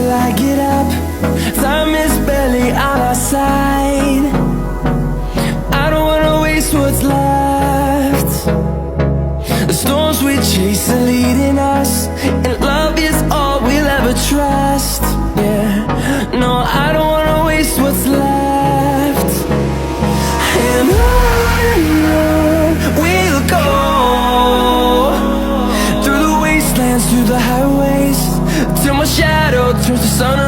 till I get up. Time is barely on our side. I don't wanna waste what's left. The storms we chase are leading us, and love is all we'll ever trust. Yeah, no, I don't wanna waste what's left. And on we'll go, through the wastelands, through the highways, till my shadow turns to sun